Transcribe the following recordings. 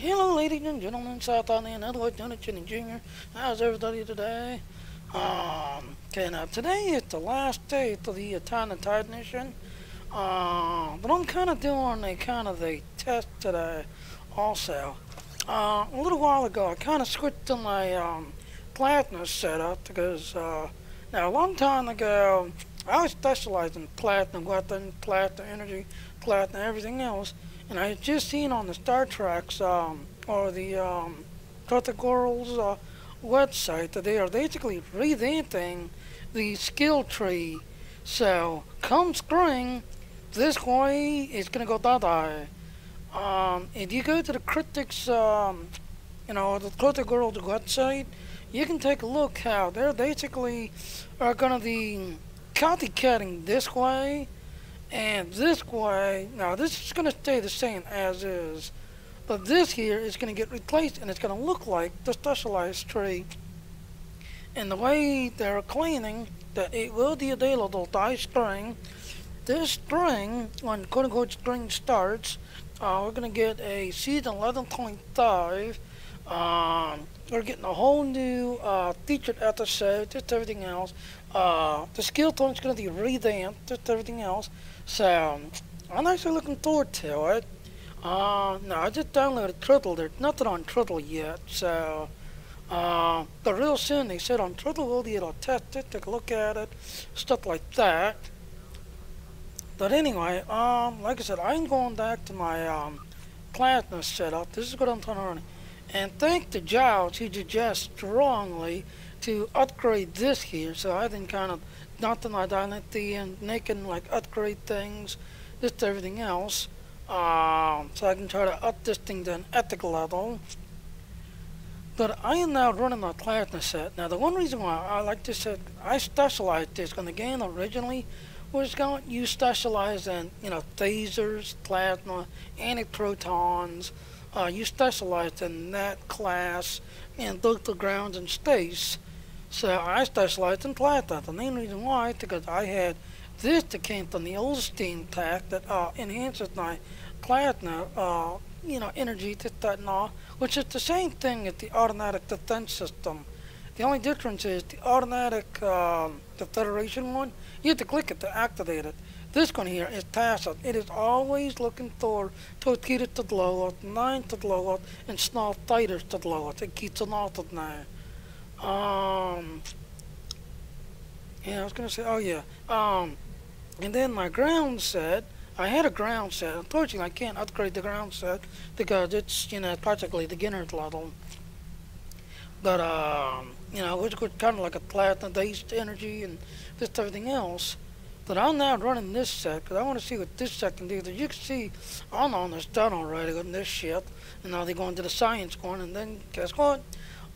Hello, ladies and gentlemen, South Island, Edward, Lieutenant Chinny Jr. How's everybody today? Okay, now today is the last day of the Attack on the Titan mission. But I'm kind of doing a test today also. A little while ago, I kind of switched to my platinum setup because now a long time ago, I was specialized in platinum weapon, platinum energy, platinum everything else. And I had just seen on the Star Trek's or the Trotha Girls website that they are basically revamping the skill tree. So come spring, this way is gonna go bye-bye. If you go to the critics, the Trotha Girls website, you can take a look how they're basically are gonna be copycatting this way. And this way, now this is going to stay the same as is, but this here is going to get replaced and it's going to look like the specialized tree. And the way they're claiming that it will be available by spring, this spring, when quote unquote spring starts, we're going to get a season 11.5. We're getting a whole new featured episode, just everything else. The skill point is going to be revamped, just everything else. So, I'm actually looking forward to it. No, I just downloaded Triple. There's nothing on Triple yet, so but real soon they said on Triple we'll be able to test it, take a look at it, stuff like that. But anyway, like I said, I'm going back to my plasma setup. This is what I'm trying to run. And thanks to Giles, he suggests strongly to upgrade this here, so I think kind of nothing like identity and making like upgrade things, just everything else. So I can try to up this thing to an ethical level. But I am now running my plasma set. Now the one reason why I like this set, I specialized this when the game originally was going, you specialize in, phasers, plasma, antiprotons. You specialized in that class and both the ground and space. So I specialized in plasma. The main reason why is because I had this that came from the old steam pack that enhances my plasma, energy, that and all, which is the same thing as the automatic defense system. The only difference is the automatic, the Federation one, you have to click it to activate it. This one here is passive. It is always looking for torpedoes to blow up, mines to blow up, and small fighters to blow up. It keeps an off of now. Yeah, I was gonna say, oh yeah. And then my ground set, I had a ground set. Unfortunately, I can't upgrade the ground set because it's, practically beginner's level. But, which was kind of like a platinum-based energy and just everything else. But I'm now running this set because I want to see what this set can do. As you can see, I'm on this done already on this ship. And now they're going to the science one. And then, guess what?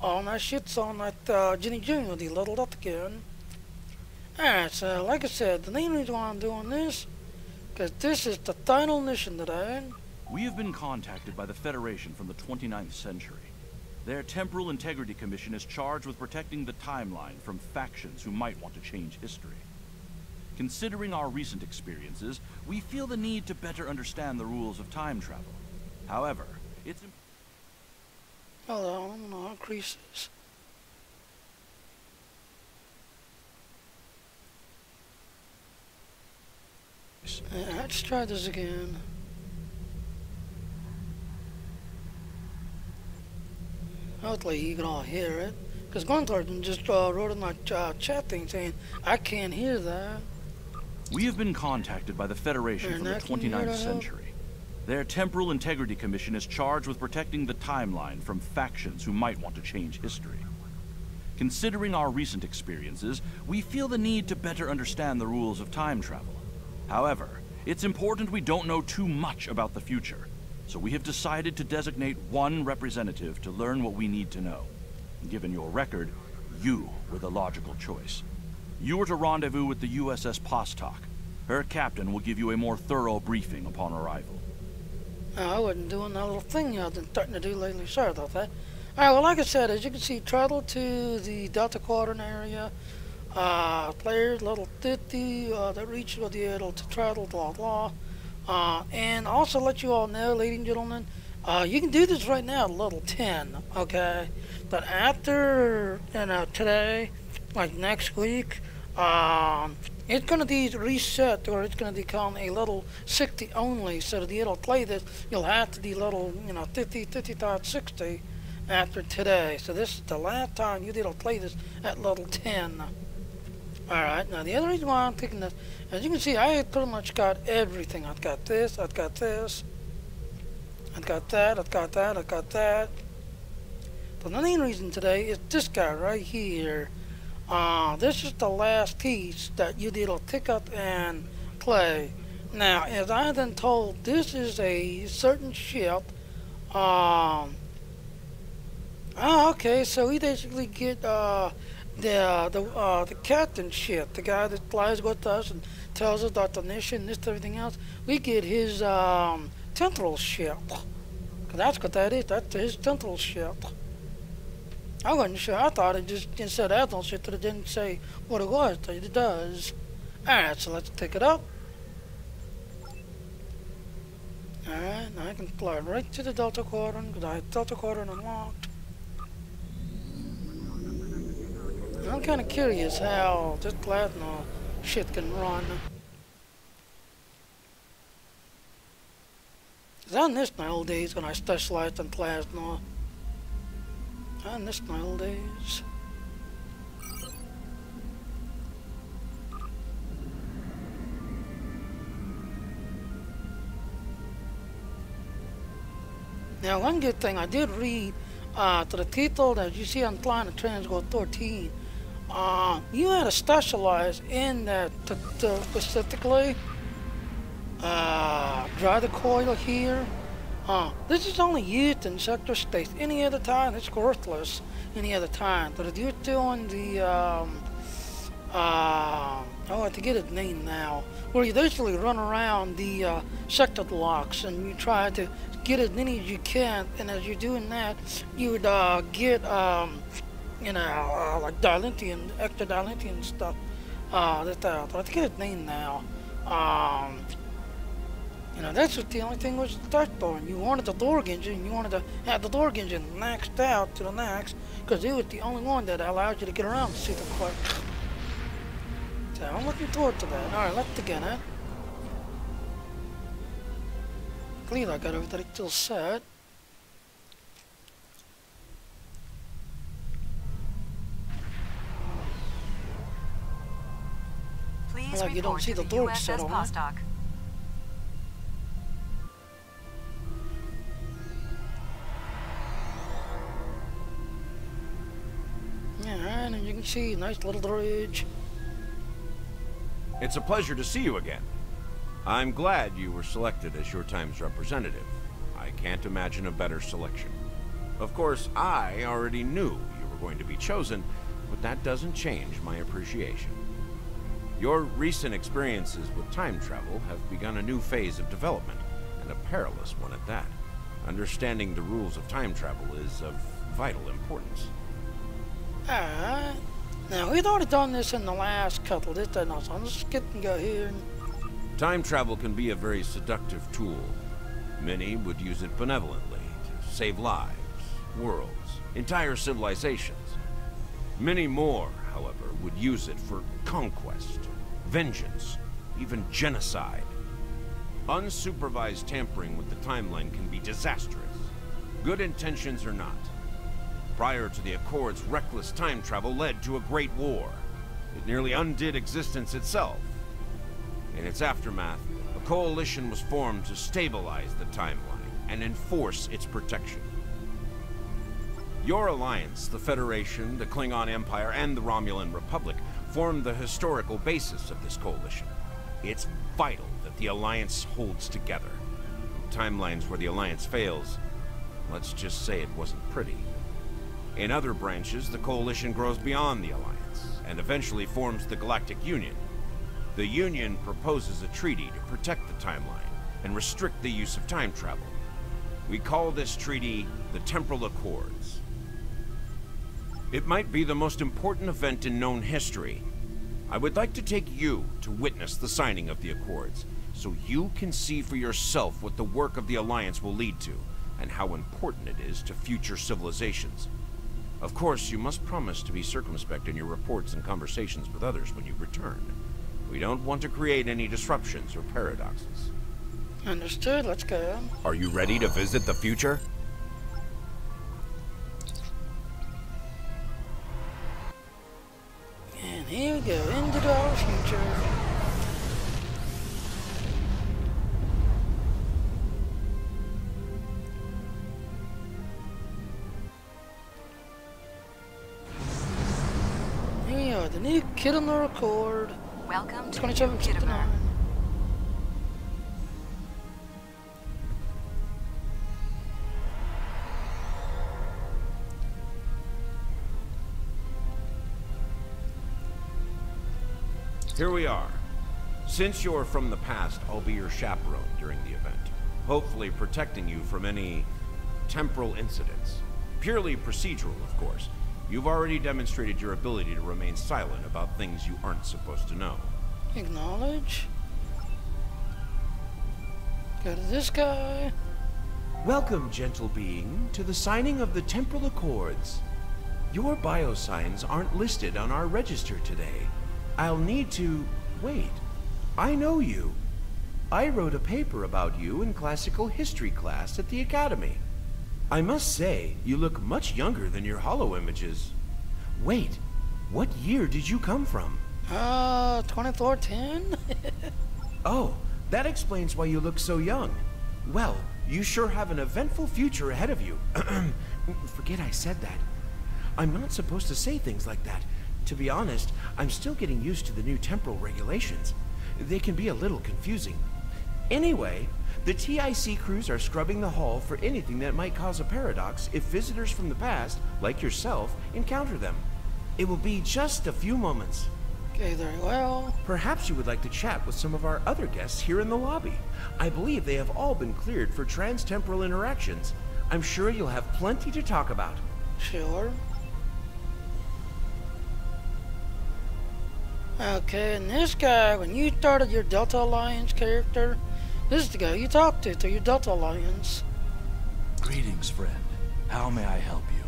All my shit's on that Ginny Jr. They leveled up again. Alright, so like I said, the main reason why I'm doing this, because this is the final mission today. We have been contacted by the Federation from the 29th century. Their Temporal Integrity Commission is charged with protecting the timeline from factions who might want to change history. Considering our recent experiences, we feel the need to better understand the rules of time travel. However, it's... Hold on, I'm gonna increase this. Let's try this again. Hopefully you can all hear it. Because Gunther just wrote in my chat thing saying, I can't hear that. We have been contacted by the Federation from the 29th century. Their Temporal Integrity Commission is charged with protecting the timeline from factions who might want to change history. Considering our recent experiences, we feel the need to better understand the rules of time travel. However, it's important we don't know too much about the future, so we have decided to designate one representative to learn what we need to know. Given your record, you were the logical choice. You are to rendezvous with the USS Postok. Her captain will give you a more thorough briefing upon arrival. I wasn't doing that little thing I've been starting to do lately. Sorry about that. Alright, well, like I said, as you can see, travel to the Delta Quadrant area. Players level 50 that reach will be able to travel, blah blah. And also let you all know, ladies and gentlemen, You can do this right now at level 10, okay? But after, today, like next week, it's gonna be reset, or it's gonna become a level 60 only, so that it'll play this, you'll have to be level, 50, 60 after today. So this is the last time you'll play this at level 10. Alright, now the other reason why I'm picking this, as you can see, I pretty much got everything. I've got this, I've got this, I've got that, I've got that, I've got that. But the main reason today is this guy right here. This is the last piece that you need to pick up and play. Now, as I've been told, this is a certain ship. Okay, so we basically get the captain ship, the guy that flies with us and tells us about the mission, this, everything else. We get his temporal ship. 'Cause that's what that is. That's his temporal ship. I wasn't sure. I thought it just said Admiral ship, but it didn't say what it was. But it does. Alright, so let's pick it up. Alright, now I can fly right to the Delta Quadrant, because I have Delta Quadrant unlocked. I'm kind of curious how this plasma shit can run. Cause I missed my old days when I specialized in plasma. I missed my old days. Now, one good thing I did read to the people that you see on Planet Transgo 13. You had to specialize in that specifically. Dry the coil here. This is only used in sector space. Any other time, it's worthless. Any other time. But if you're doing the, I forget its name now, where you basically run around the sector blocks and you try to get as many as you can, and as you're doing that, you would get, like dilithium, extra dilithium stuff. I forget its name now. That's what the only thing was to start for. You wanted the Dorg engine, you wanted to have the Dorg engine maxed out to the max, because it was the only one that allowed you to get around super quick. So I'm looking forward to that. Alright, let's begin it. I believe I got everything still set. Please like you don't see the Dorg set on it. Yeah, and you can see a nice little bridge. It's a pleasure to see you again. I'm glad you were selected as your time's representative. I can't imagine a better selection. Of course, I already knew you were going to be chosen, but that doesn't change my appreciation. Your recent experiences with time travel have begun a new phase of development, and a perilous one at that. Understanding the rules of time travel is of vital importance. Alright. Now, we'd already done this in the last couple. This doesn't know, so let's just get and go here. Time travel can be a very seductive tool. Many would use it benevolently to save lives, worlds, entire civilizations. Many more, however, would use it for conquest, vengeance, even genocide. Unsupervised tampering with the timeline can be disastrous. Good intentions or not. Prior to the Accords, reckless time travel led to a great war. It nearly undid existence itself. In its aftermath, a coalition was formed to stabilize the timeline and enforce its protection. Your alliance, the Federation, the Klingon Empire, and the Romulan Republic, formed the historical basis of this coalition. It's vital that the Alliance holds together. Timelines where the Alliance fails, let's just say it wasn't pretty. In other branches, the Coalition grows beyond the Alliance, and eventually forms the Galactic Union. The Union proposes a treaty to protect the timeline and restrict the use of time travel. We call this treaty the Temporal Accords. It might be the most important event in known history. I would like to take you to witness the signing of the Accords, so you can see for yourself what the work of the Alliance will lead to, and how important it is to future civilizations. Of course, you must promise to be circumspect in your reports and conversations with others when you return. We don't want to create any disruptions or paradoxes. Understood, let's go. Are you ready to visit the future? And here we go, into our future. Here we are, the new kid on the record. Welcome to 2759. Here we are. Since you're from the past, I'll be your chaperone during the event, hopefully protecting you from any temporal incidents. Purely procedural, of course. You've already demonstrated your ability to remain silent about things you aren't supposed to know. Acknowledge. Go to this guy. Welcome, gentle being, to the signing of the Temporal Accords. Your biosigns aren't listed on our register today. I'll need to... wait. I know you. I wrote a paper about you in classical history class at the Academy. I must say, you look much younger than your holo images. Wait, what year did you come from? 2410? Oh, that explains why you look so young. Well, you sure have an eventful future ahead of you. Forget I said that. I'm not supposed to say things like that. To be honest, I'm still getting used to the new temporal regulations. They can be a little confusing. Anyway, the TIC crews are scrubbing the hall for anything that might cause a paradox if visitors from the past, like yourself, encounter them. It will be just a few moments. Okay, very well. Perhaps you would like to chat with some of our other guests here in the lobby. I believe they have all been cleared for trans-temporal interactions. I'm sure you'll have plenty to talk about. Sure. Okay, and this guy, when you started your Delta Alliance character, this is the guy you talked to through your Delta Alliance. Greetings, friend. How may I help you?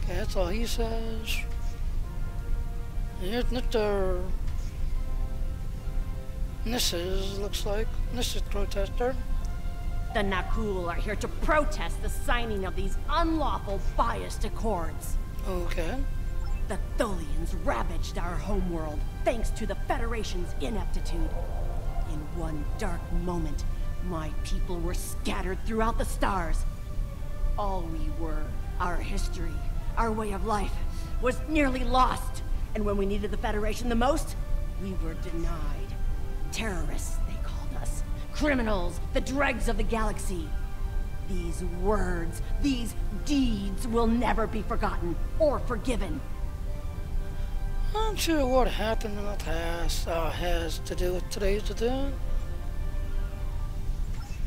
Okay, that's all he says. Here's Mr. Nisses, looks like. Nisses protester. The Nakul are here to protest the signing of these unlawful biased accords. Okay. The Tholians ravaged our homeworld thanks to the Federation's ineptitude. In one dark moment, my people were scattered throughout the stars. All we were, our history, our way of life, was nearly lost. And when we needed the Federation the most, we were denied. Terrorists, they called us. Criminals, the dregs of the galaxy. These words, these deeds will never be forgotten or forgiven. I'm sure what happened in the past has to do with today's event.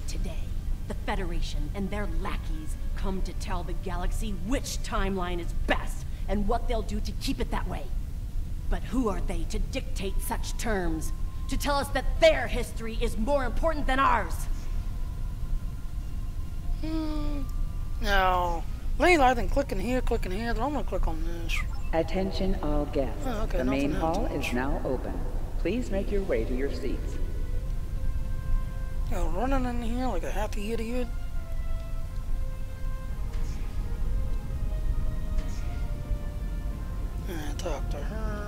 Today, the Federation and their lackeys come to tell the galaxy which timeline is best and what they'll do to keep it that way. But who are they to dictate such terms? To tell us that their history is more important than ours? Now, Layla, then clicking here, then I'm gonna click on this. Attention all guests. Oh, okay, the main nothing hall else. is now open. Please make your way to your seats. Go running in here like a happy idiot. And talk to her.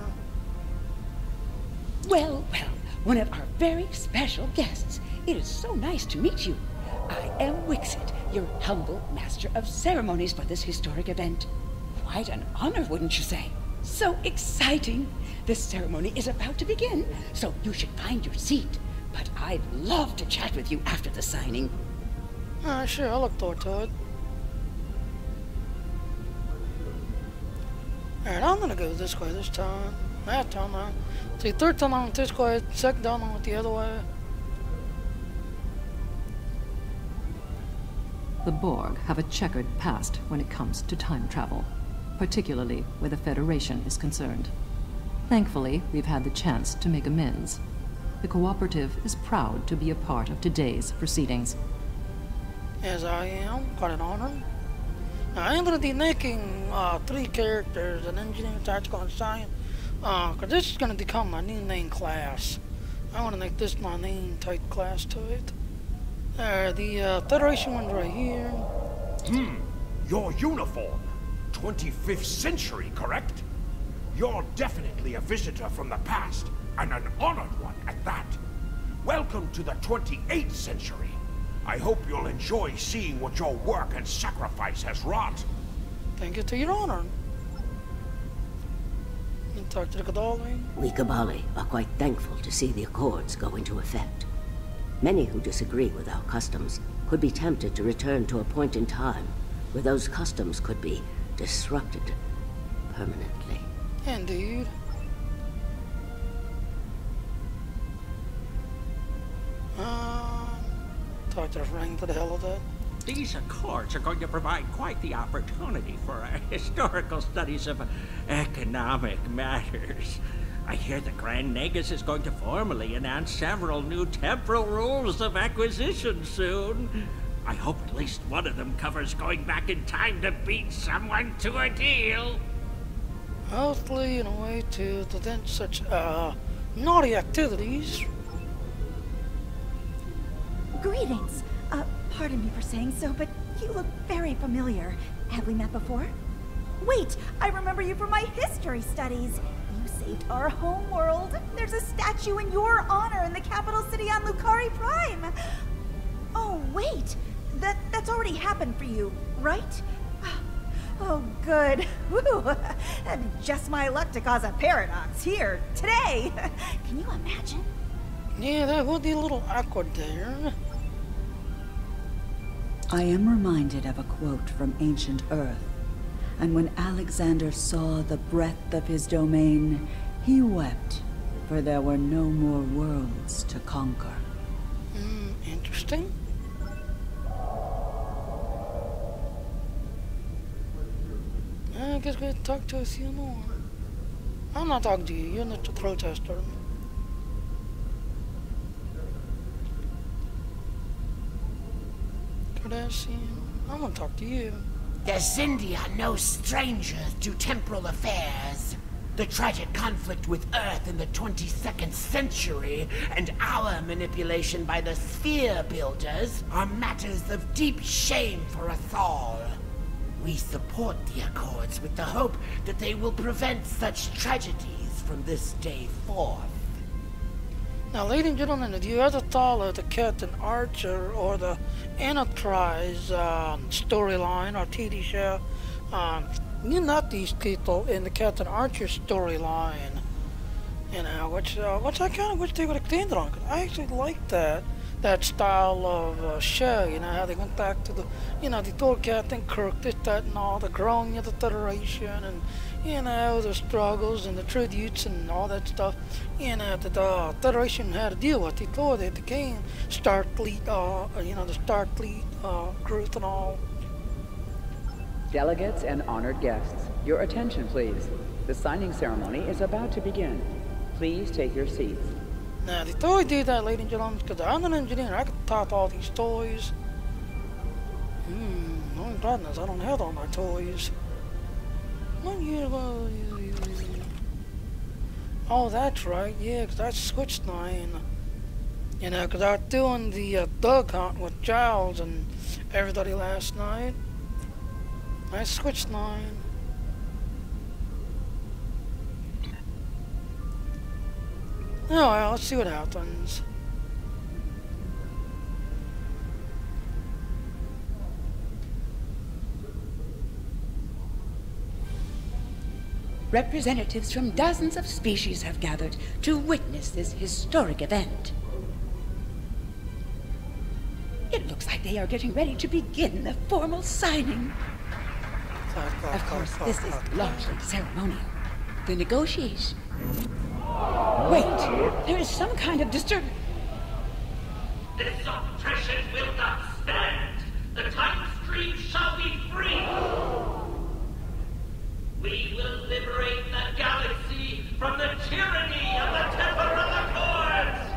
Well, one of our very special guests. It is so nice to meet you. I am Wixit, your humble master of ceremonies for this historic event. Quite an honor, wouldn't you say? So exciting. The ceremony is about to begin, so you should find your seat. But I'd love to chat with you after the signing. Sure, I'll look forward to it. Alright, I'm gonna go this way this time. That time now. See, third time I went this way, second time I went the other way. The Borg have a checkered past when it comes to time travel, particularly where the Federation is concerned. Thankfully, we've had the chance to make amends. the Cooperative is proud to be a part of today's proceedings. As I am, quite an honor. I am going to be making 3 characters, an engineer, tactical, and science, because this is going to become my new main class. I want to make this my main type class to it. The Federation one's right here. Your uniform. 25th century, correct? You're definitely a visitor from the past, and an honored one at that. Welcome to the 28th century. I hope you'll enjoy seeing what your work and sacrifice has wrought. Thank you to your honor. You talk to the Kadali. We Kabali are quite thankful to see the Accords go into effect. Many who disagree with our customs could be tempted to return to a point in time where those customs could be disrupted permanently. Indeed. Talk to the ring to the hell of that. These Accords are going to provide quite the opportunity for historical studies of economic matters. I hear the Grand Nagus is going to formally announce several new temporal rules of acquisition soon. I hope at least one of them covers going back in time to beat someone to a deal. Hopefully in a way to prevent such naughty activities. Greetings. Pardon me for saying so, but you look very familiar. Have we met before? Wait, I remember you from my history studies. You saved our home world. There's a statue in your honor in the capital city on Lucari Prime. Oh, wait. That's already happened for you, right? Oh, good. Woo! Just my luck to cause a paradox here, today. Can you imagine? Yeah, that would be a little awkward there. I am reminded of a quote from ancient Earth. And when Alexander saw the breadth of his domain, he wept, for there were no more worlds to conquer. Interesting. I guess we'll talk to a few more. I'm not talking to you, you're not the protester. I want to talk to you. The Xindi are no strangers to temporal affairs. The tragic conflict with Earth in the 22nd century and our manipulation by the Sphere Builders are matters of deep shame for us all. We support the Accords with the hope that they will prevent such tragedies from this day forth. Now, ladies and gentlemen, if you ever thought of the Captain Archer or the Enterprise storyline or TV show, you met these people in the Captain Archer storyline, you know, which I kind of wish they would have extended on. I actually like that style of show, you know, how they went back to the, you know, they told Captain Kirk this, that, and all, the growing of the Federation, and, you know, the struggles and the tributes and all that stuff, you know, that the Federation had to deal with. They told it became Starfleet, you know, the Starfleet group and all. Delegates and honored guests, your attention please. The signing ceremony is about to begin. Please take your seats. Now, they totally did that, ladies and gentlemen, because I'm an engineer. I could type all these toys. Oh, goodness, I don't have all my toys. Oh, that's right, yeah, because I switched 9. You know, because I was doing the dog hunt with Giles and everybody last night. I switched 9. Oh well, let's see what happens. Representatives from dozens of species have gathered to witness this historic event. It looks like they are getting ready to begin the formal signing. Of course, this is largely ceremonial. The negotiation. Wait, there is some kind of disturbance. This oppression will not stand. The time stream shall be free. We will liberate the galaxy from the tyranny of the Temporal Accords.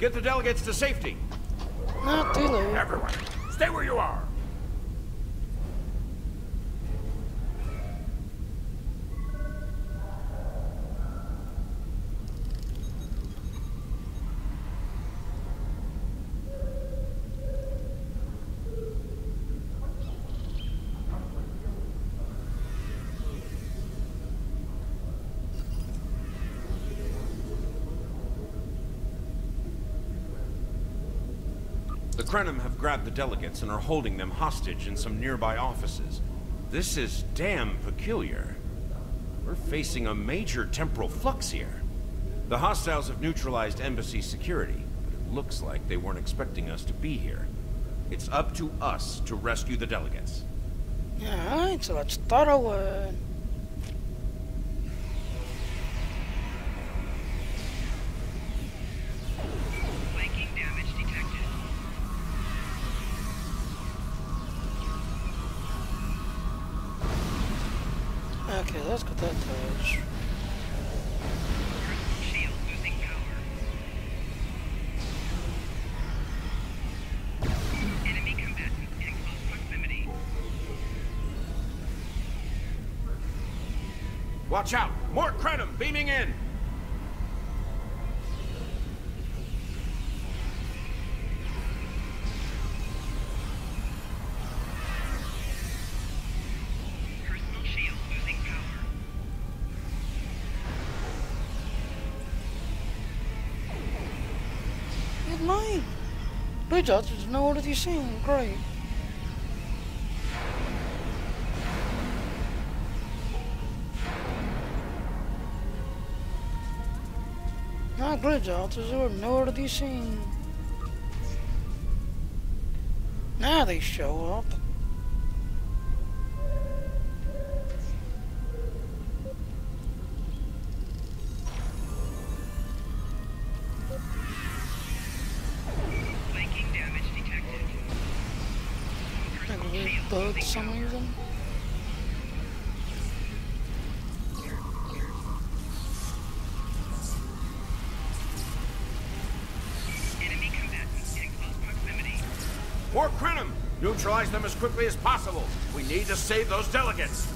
Get the delegates to safety. Not too late. Everyone, stay where you are. The Krenim have grabbed the delegates and are holding them hostage in some nearby offices. This is damn peculiar. We're facing a major temporal flux here. The hostiles have neutralized embassy security, but it looks like they weren't expecting us to be here. It's up to us to rescue the delegates. Alright, so let's start away. Okay, let's get that touch. Shield losing power. Enemy combatant in close proximity. Watch out! More Krenim beaming in! Mine. Good job, there's no order to be seen. Great. Not good job, there's no order to be seen. Now they show up. For some reason. Enemy combatants in close proximity. More Krenim! Neutralize them as quickly as possible. We need to save those delegates.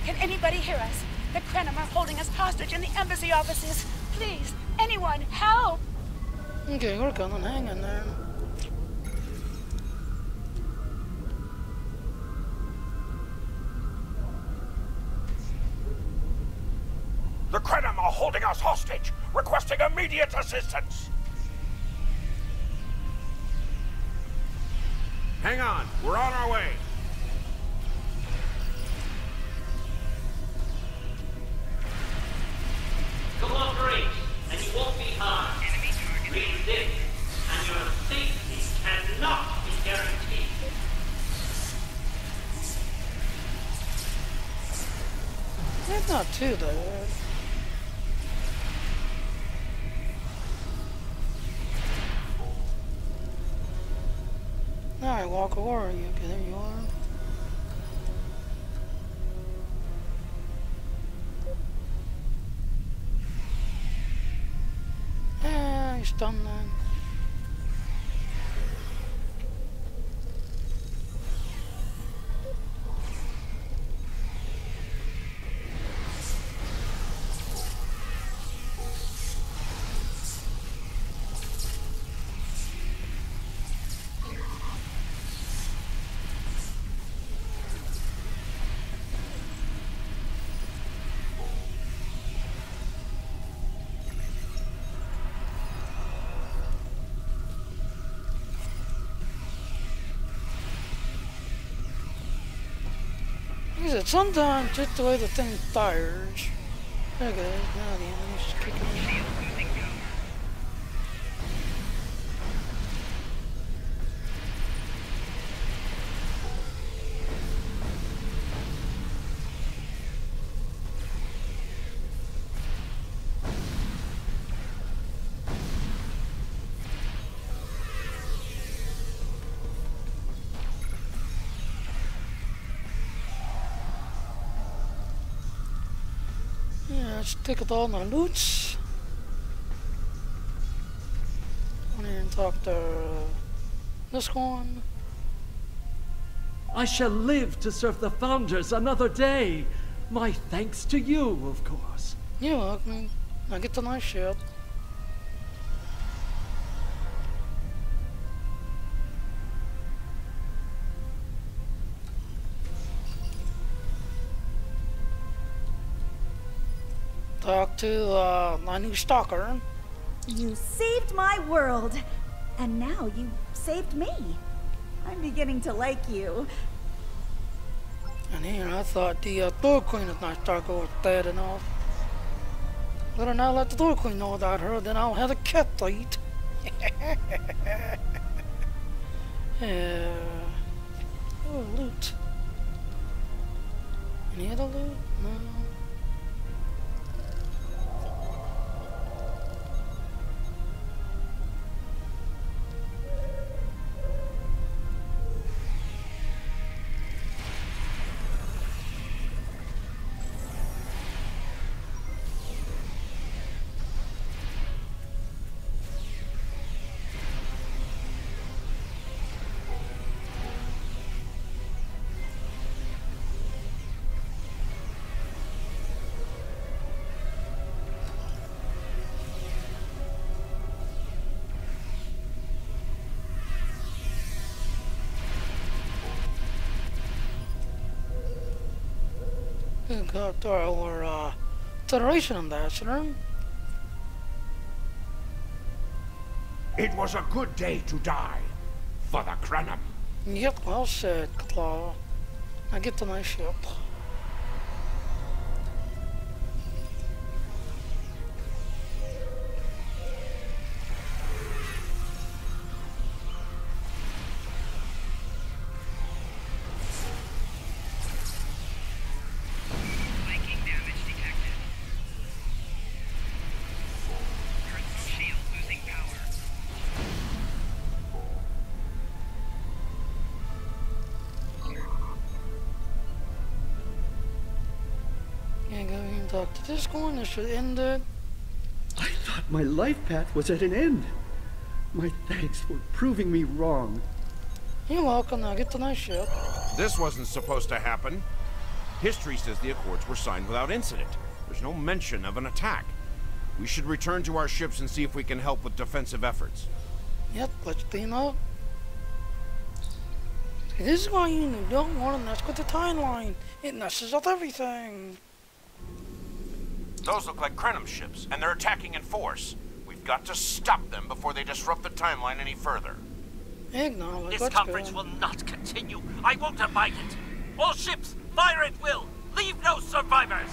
Can anybody hear us? The Krenim are holding us hostage in the embassy offices. Please, anyone, help! Okay, we're gonna hang in there. The Krenim are holding us hostage, requesting immediate assistance. Hang on, we're on our way. Cooperate, and you won't be harmed. Enemy target. Read this, and your safety cannot be guaranteed. It's not too bad. Alright, Walker, where are you? Okay, there you are. He's done then. Sometimes just the way the thing fires. There it goes. Now the enemy's just kicking me. Let's take it all my loots. Go in here and talk to this one. I shall live to serve the Founders another day. My thanks to you, of course. You're welcome. Now get the nice ship. Talk to my new stalker. You saved my world, and now you saved me. I'm beginning to like you. And here I thought the Thor Queen of Night Stalker was bad enough. Better not let the Thor Queen know about her, then I'll have a cat to eat. Oh, loot. Any other loot? No. Got our Federation ambassador. It was a good day to die, Father Crenham. Yep, well said, Claw. Now get the nice ship. Talk to this one, this should end it. I thought my life path was at an end. My thanks for proving me wrong. You're welcome, now get the nice ship. This wasn't supposed to happen. History says the Accords were signed without incident. There's no mention of an attack. We should return to our ships and see if we can help with defensive efforts. Yep, let's clean up. This is why you don't want to mess with the timeline. It messes up everything. Those look like Crenham ships, and they're attacking in force. We've got to stop them before they disrupt the timeline any further. Acknowledge. This conference will not continue. I won't abide it. All ships, fire at will. Leave no survivors.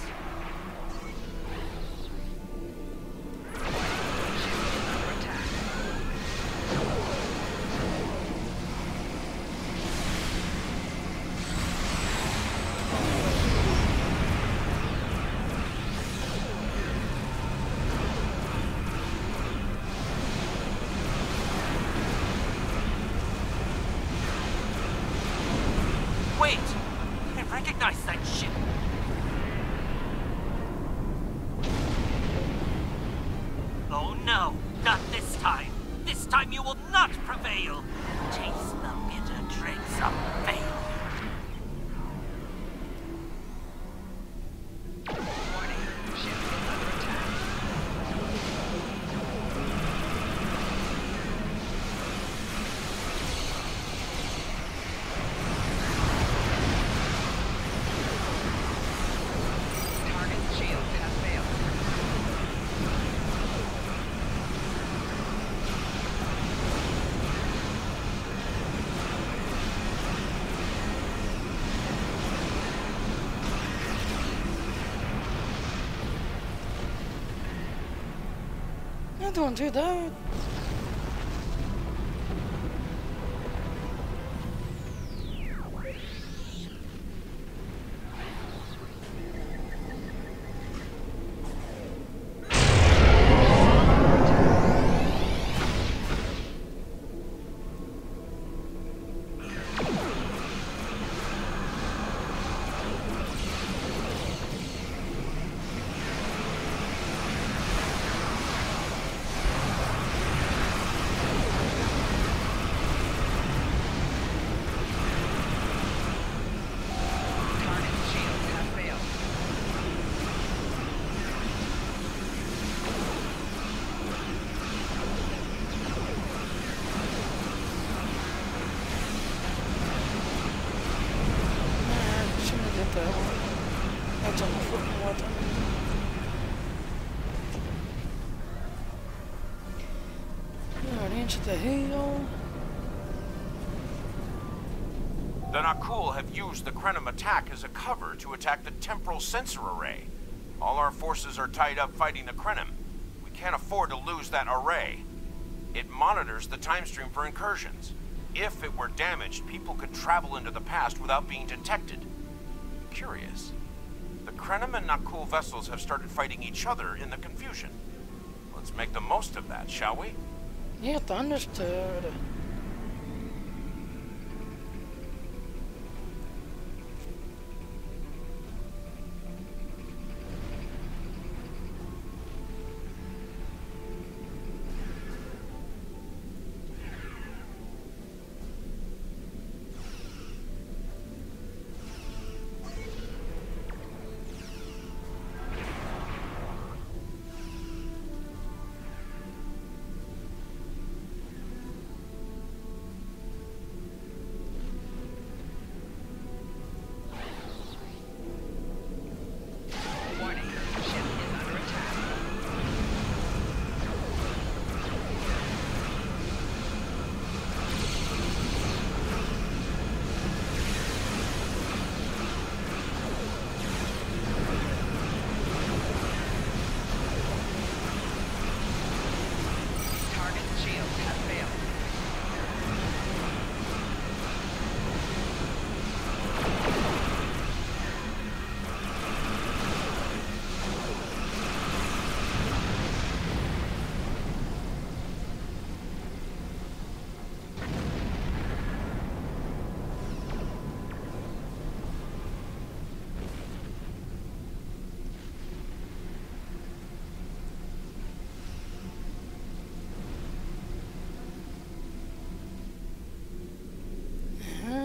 Wait! I recognize that ship! Oh no, not this time! This time you will not prevail! Taste the bitter dregs of failure! Don't do that. into the hill. The Nakul have used the Krenim attack as a cover to attack the temporal sensor array. All our forces are tied up fighting the Krenim. We can't afford to lose that array. It monitors the time stream for incursions. If it were damaged, people could travel into the past without being detected. Curious. The Krenim and Nakul vessels have started fighting each other in the confusion. Let's make the most of that, shall we? Yeah, understood.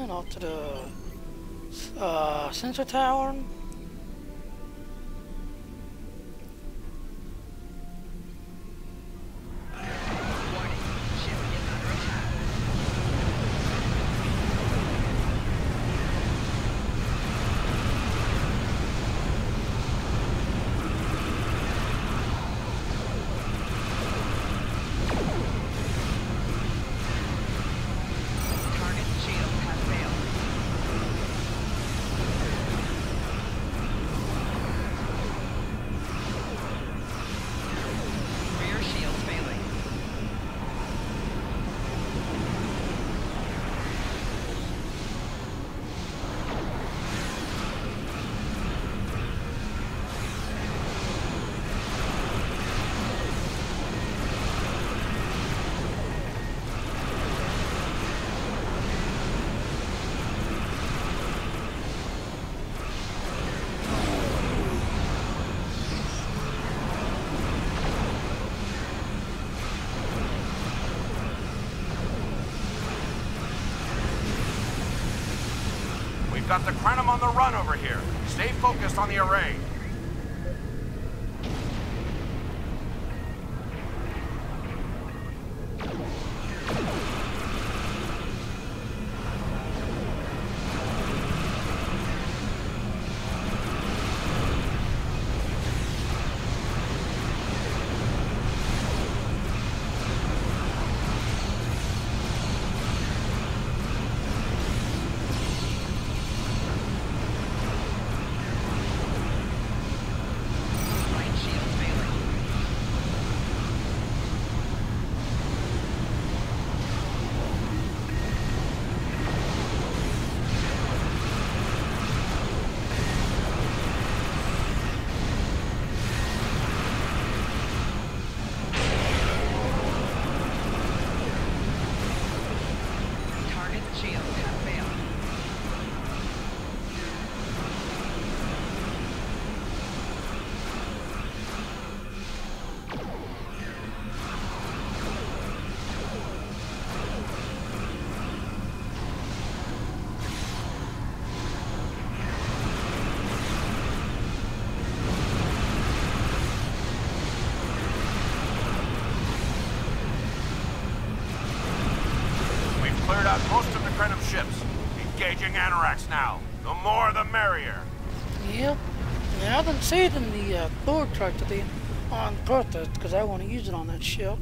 Off to the sensor tower. Got the Krenim on the run over here. Stay focused on the array. Most of the Krenim ships. Engaging Annorax now. The more the merrier. Yep. Yeah, I didn't see it in the Thor truck today on purpose because I want to use it on that ship.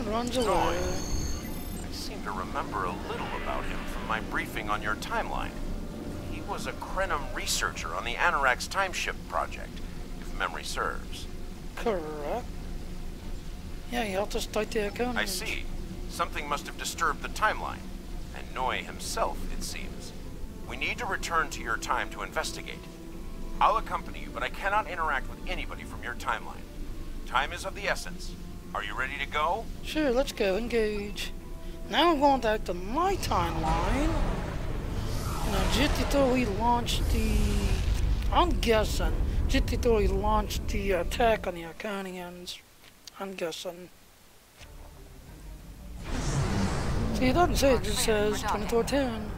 and runs away. I seem to remember a little about him from my briefing on your timeline. He was a Krenim researcher on the Anorax Timeshift project, if memory serves. Correct. Yeah, he helped us start the account. I see. Something must have disturbed the timeline. And Noi himself, it seems. We need to return to your time to investigate. I'll accompany you, but I cannot interact with anybody from your timeline. Time is of the essence. Are you ready to go? Sure, let's go. Engage. Now I'm going back to my timeline. You know, GT3 launched the... I'm guessing GT3 launched the attack on the Iconians. I'm guessing. See, it doesn't say, it just says 2410.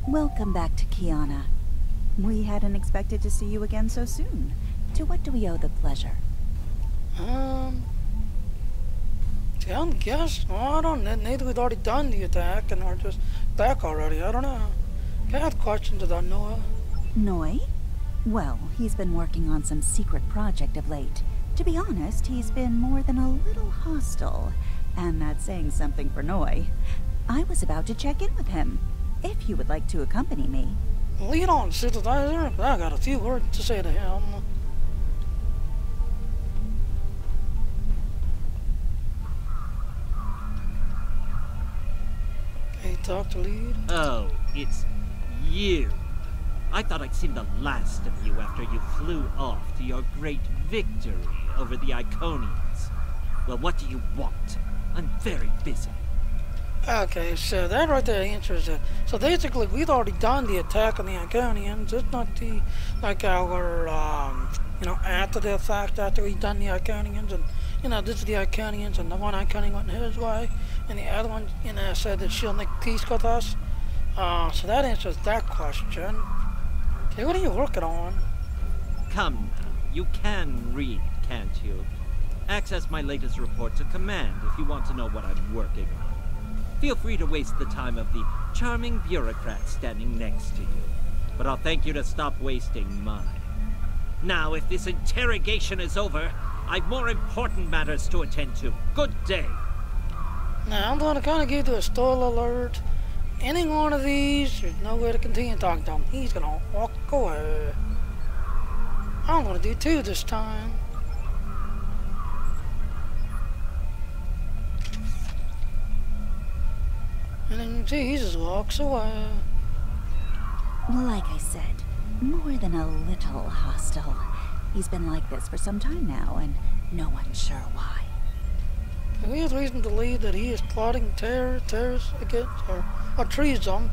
Welcome back to Kiana. We hadn't expected to see you again so soon. To what do we owe the pleasure? See, I'm guessing. Well, I don't know. Maybe we'd already done the attack and are just back already. I don't know. I have questions about Noah. Noi? Well, he's been working on some secret project of late. To be honest, he's been more than a little hostile. And that's saying something for Noi. I was about to check in with him. If you would like to accompany me. Lead on, Synthesizer. I got a few words to say to him. Okay, talk to lead. Oh, it's you. I thought I'd seen the last of you after you flew off to your great victory over the Iconians. Well, what do you want? I'm very busy. Okay, so that right there answers it. So basically, we'd already done the attack on the Iconians. It's not the, like our, you know, after the fact, after we'd done the Iconians, and, you know, this is the Iconians, and the one Iconian went his way, and the other one, you know, said that she'll make peace with us. So that answers that question. Okay, what are you working on? Come now, you can read, can't you? Access my latest report to command if you want to know what I'm working on. Feel free to waste the time of the charming bureaucrat standing next to you. But I'll thank you to stop wasting mine. Now, if this interrogation is over, I've more important matters to attend to. Good day. Now, I'm going to kind of give you a stall alert. Any one of these, there's no way to continue talking to him. He's going to walk away. I'm going to do two this time. And then, see, he just walks away. Like I said, more than a little hostile. He's been like this for some time now, and no one's sure why. We have reason to believe that he is plotting terrorists against, or treason.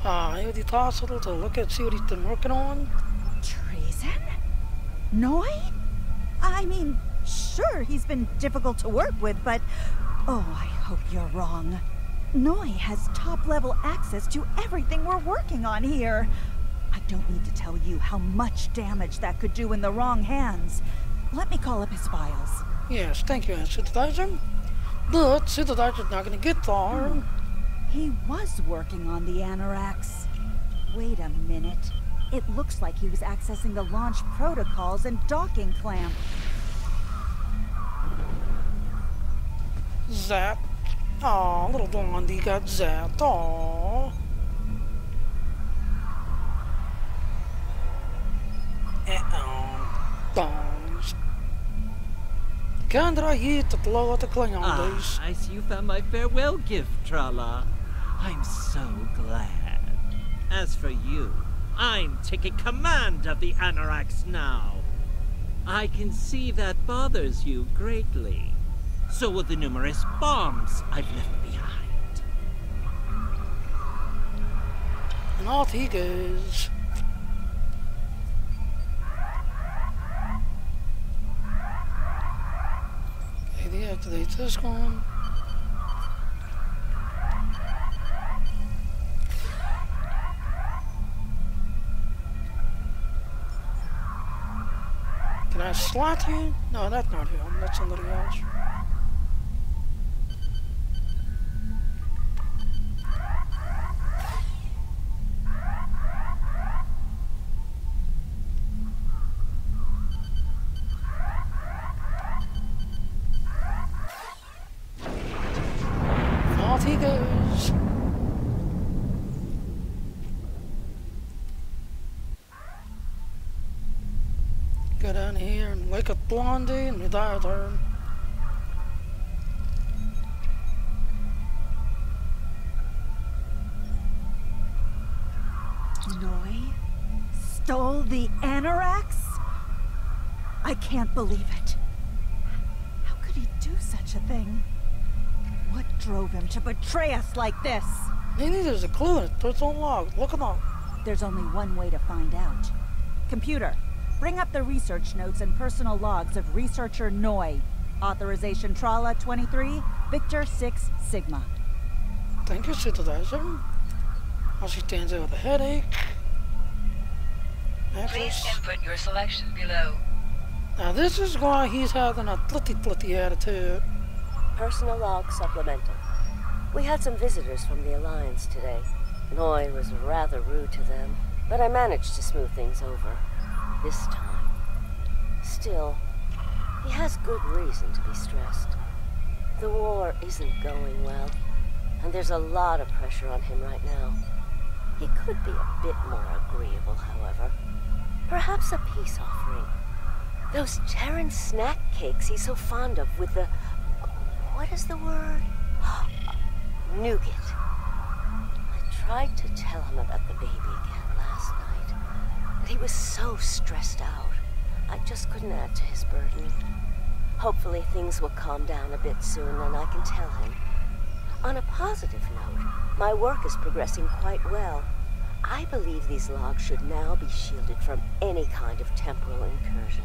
It would be possible to look at, see what he's been working on. Treason? Noi? I mean, sure, he's been difficult to work with, but... Oh, I hope you're wrong. Noi has top-level access to everything we're working on here. I don't need to tell you how much damage that could do in the wrong hands. Let me call up his files. Yes, thank you, Synthesizer. But Synthesizer's not going to get far. He was working on the Anorax. Wait a minute. It looks like he was accessing the launch protocols and docking clamp. Zap. Aw, little Blondie got zapped. Aw. Bombs. Can't I eat to blow out the Klingon days? I see you found my farewell gift, Trala. I'm so glad. As for you, I'm taking command of the Anorax now. I can see that bothers you greatly. So will the numerous bombs I've left behind. And off he goes. Okay, deactivate this one. Can I slot you? No, that's not him. That's somebody else. he goes. Go down here and wake up Blondie and without her. Noi stole the Anorax? I can't believe it. How could he do such a thing? What drove him to betray us like this? Maybe there's a clue in it. It's on log. Look it up. There's only one way to find out. Computer, bring up the research notes and personal logs of researcher Noi. Authorization Trala 23, Victor 6 Sigma. Thank you, Supervisor. While she stands there with a headache. Please input your selection below. Now this is why he's having a flitty attitude. Personal log supplemental. We had some visitors from the Alliance today. Noi was rather rude to them, but I managed to smooth things over. This time. Still, he has good reason to be stressed. The war isn't going well, and there's a lot of pressure on him right now. He could be a bit more agreeable, however. Perhaps a peace offering. Those Terran snack cakes he's so fond of with the... what is the word? Nougat. I tried to tell him about the baby again last night, but he was so stressed out. I just couldn't add to his burden. Hopefully things will calm down a bit soon and I can tell him. On a positive note, my work is progressing quite well. I believe these logs should now be shielded from any kind of temporal incursion.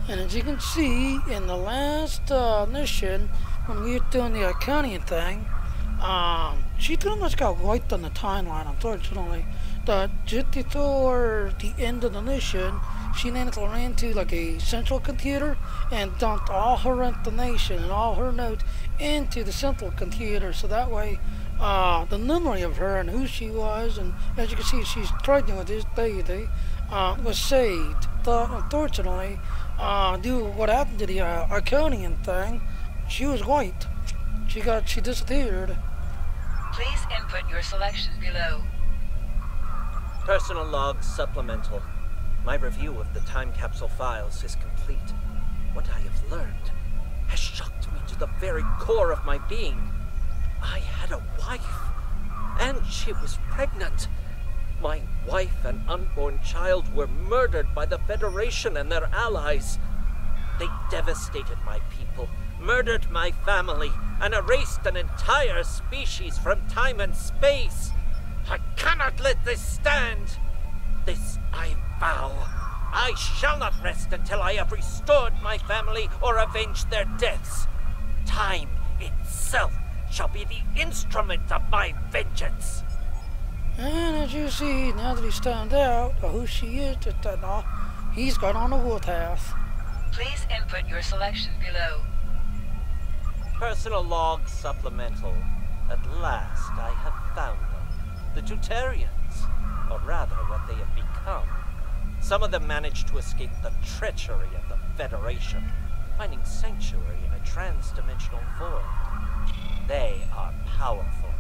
And as you can see, in the last mission, when we were doing the Iconian thing, she pretty much got wiped on the timeline, unfortunately. That just before the end of the mission, she managed to ran to like a central computer and dumped all her information and all her notes into the central computer, so that way the memory of her and who she was, and as you can see she's pregnant with this baby, was saved. But unfortunately, due to what happened to the Iconian thing, she was wiped. She disappeared. Please input your selection below. Personal logs supplemental. My review of the time capsule files is complete. What I have learned has shocked me to the very core of my being. I had a wife, and she was pregnant. My wife and unborn child were murdered by the Federation and their allies. They devastated my people, murdered my family, and erased an entire species from time and space. I cannot let this stand. This I vow. I shall not rest until I have restored my family or avenged their deaths. Time itself shall be the instrument of my vengeance. And as you see, now that he's found out who she is, he's got on the warpath. Please input your selection below. Personal log supplemental. At last I have found them. The Tutarians, or rather what they have become. Some of them managed to escape the treachery of the Federation, finding sanctuary in a trans-dimensional void. They are powerful.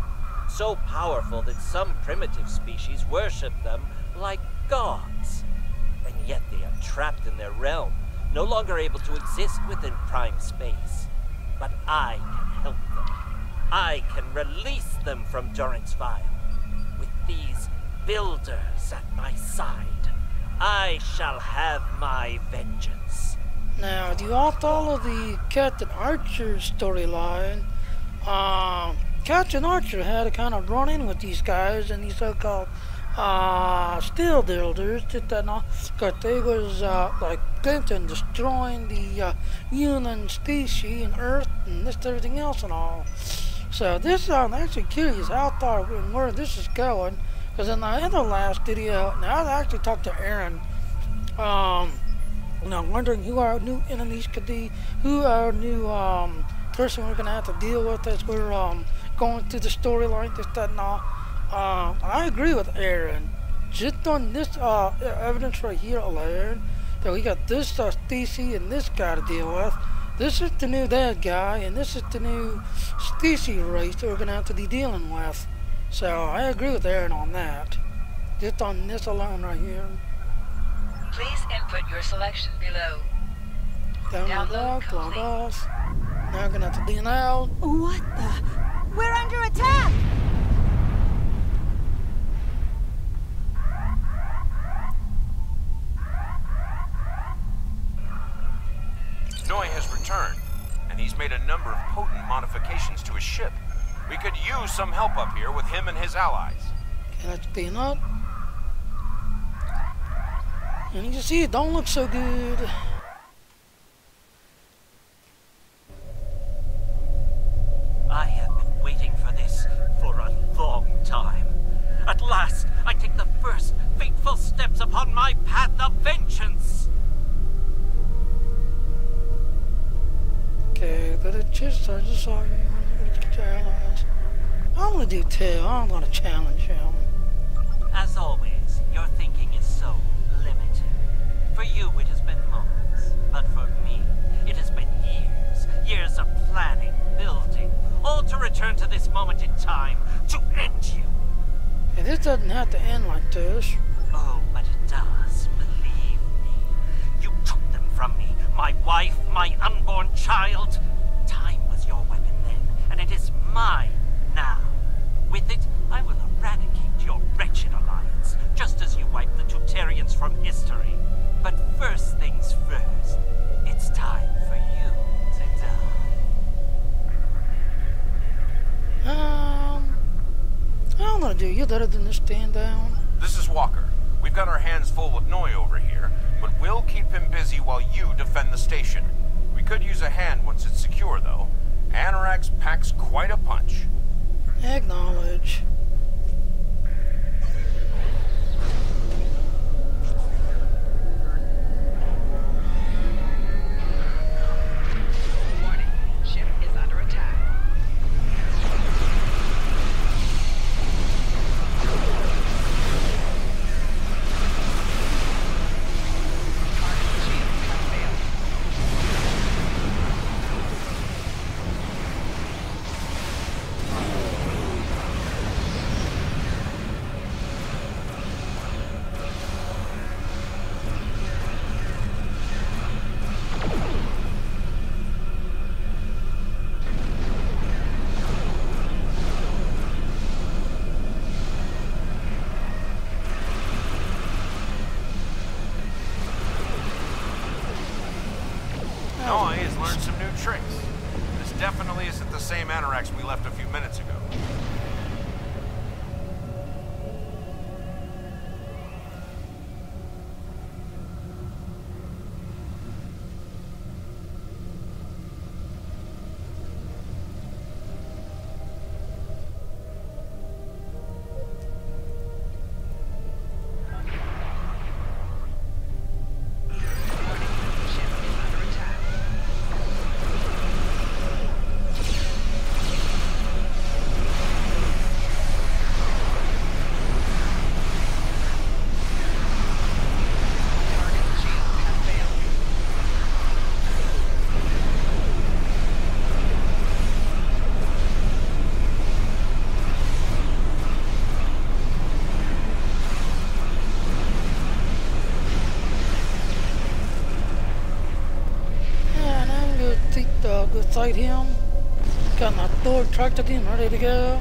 So powerful that some primitive species worship them like gods. And yet they are trapped in their realm, no longer able to exist within prime space. But I can help them. I can release them from Durance Vile. With these builders at my side, I shall have my vengeance. Now, do you all follow the Captain Archer storyline? Captain Archer had a kind of run-in with these guys and these so-called steel builders, because they was like bent on destroying the human species and Earth and this everything else and all. So this I'm actually curious how far and where this is going, because in the last video, now I actually talked to Aaron. You know, wondering who our new enemies could be, who our new person we're gonna have to deal with as we're going through the storyline, this, that, and all. I agree with Aaron. Just on this evidence right here alone, that we got this species and this guy to deal with, This is the new bad guy, and this is the new species race that we're going to have to be dealing with. So I agree with Aaron on that. Just on this alone right here. Please input your selection below. Download log off. Now we're going to have to be out. What the? We're under attack! Noi has returned, and he's made a number of potent modifications to his ship. We could use some help up here with him and his allies. Can I spin up? And you can see it don't look so good. I have been waiting for this for a long time. At last, I take the first fateful steps upon my path of vengeance. Okay, but it just, I just saw you. I'm gonna do two. I'm gonna challenge him. As always, your thinking is so limited. For you, it has been moments. But for me, it has been years. Years of planning, building, all to return to this moment in time, to end you. And this doesn't have to end like this. Oh, but it does. Believe me. You took them from me. My wife, my unborn child. Time was your weapon then, and it is mine now. With it, I will eradicate your wretched alliance, just as you wiped the Tutarians from history. But first things first, it's time for you to die. I'm gonna do you better than to stand down. This is Walker. We've got our hands full with Noi over here, but we'll keep him busy while you defend the station. We could use a hand once it's secure, though. Annorax packs quite a punch. Acknowledge. Warning, ship is under attack. Noi has learned some new tricks. This definitely isn't the same Annorax we left a few minutes ago. Beside him, got my Thor tractor team ready to go.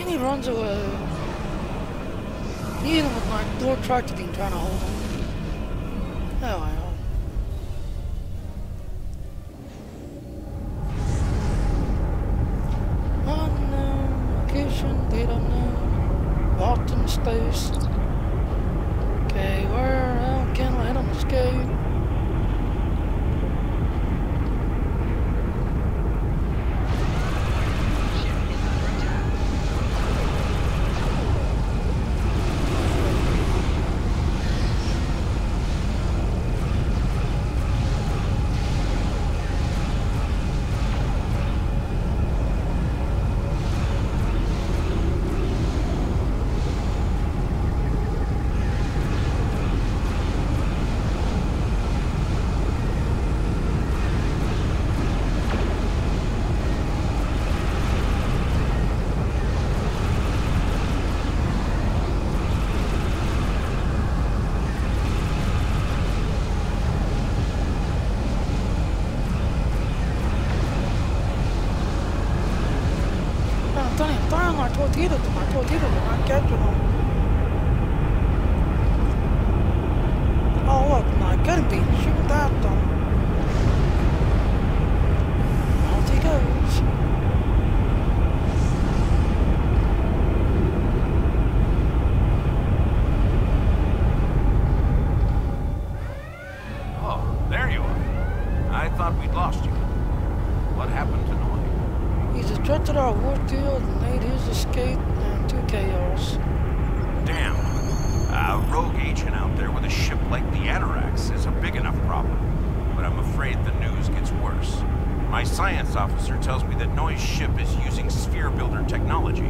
He runs away. He hit him with my Thor tractor team trying to hold him. Oh well. Unknown location, date unknown. Boston space. Okay, where torpedoes are not catching them. Oh look, my gun beam shooting at them. Out he goes. Oh, there you are. I thought we'd lost you. What happened to Noi? He's disrupted our warfield and made his escape into chaos. Damn. A rogue agent out there with a ship like the Anarax is a big enough problem. But I'm afraid the news gets worse. My science officer tells me that Noi's ship is using sphere builder technology.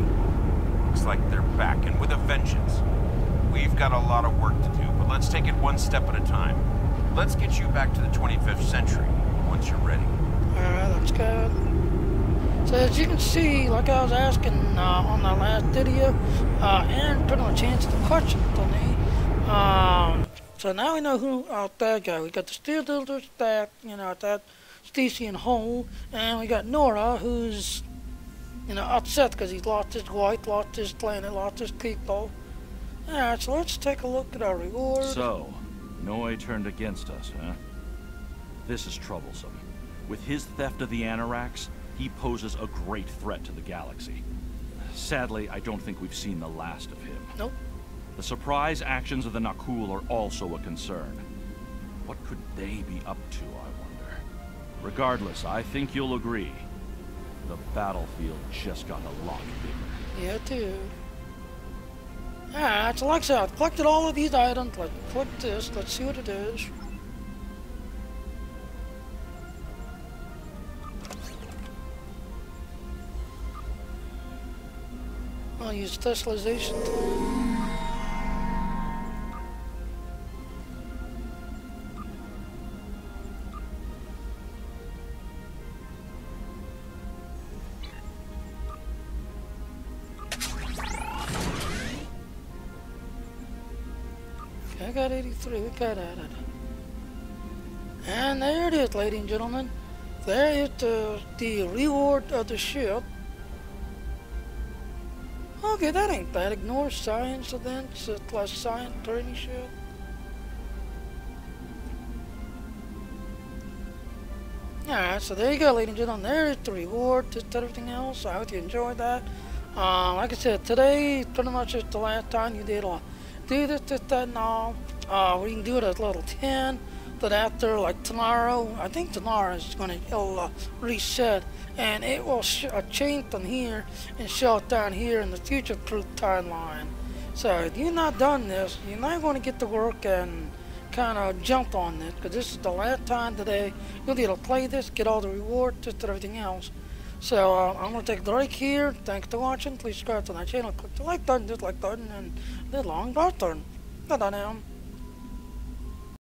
Looks like they're back and with a vengeance. We've got a lot of work to do, but let's take it one step at a time. Let's get you back to the 25th century once you're ready. Alright, that's good. So as you can see, like I was asking on the last video, Aaron pretty much answered the question to me. So now we know who out there go. We got the Steel Builders that, that Stacy and Hole, and we got Nora, who's, upset because he's lost his wife, lost his planet, lost his people. Alright, so let's take a look at our reward. So, Noi turned against us, huh? This is troublesome. With his theft of the Anarax, he poses a great threat to the galaxy. Sadly, I don't think we've seen the last of him. Nope. The surprise actions of the Nakul are also a concern. What could they be up to, I wonder? Regardless, I think you'll agree. The battlefield just got a lot bigger. Yeah, too. Alright, so like I said, I've collected all of these items. Let's click this. Let's see what it is. I'll use Teslaization tool. Okay, I got 83, we got at it. And there it is, ladies and gentlemen. There is the reward of the ship. Okay, that ain't bad. Ignore science events, plus science training ship. Alright, so there you go, ladies and gentlemen. There is the reward, just everything else. I hope you enjoyed that. Like I said, today pretty much is the last time you did do this, that, and all. We can do it at level 10. But after, like tomorrow, I think tomorrow is going to reset, and it will change from here and show it down here in the future-proof timeline. So if you've not done this, you're not going to get to work and kind of jump on this, because this is the last time today you'll be able to play this, get all the rewards, just everything else. So I'm going to take a break here. Thanks for watching. Please subscribe to my channel, click the like button, dislike button, and the long button. Bye now.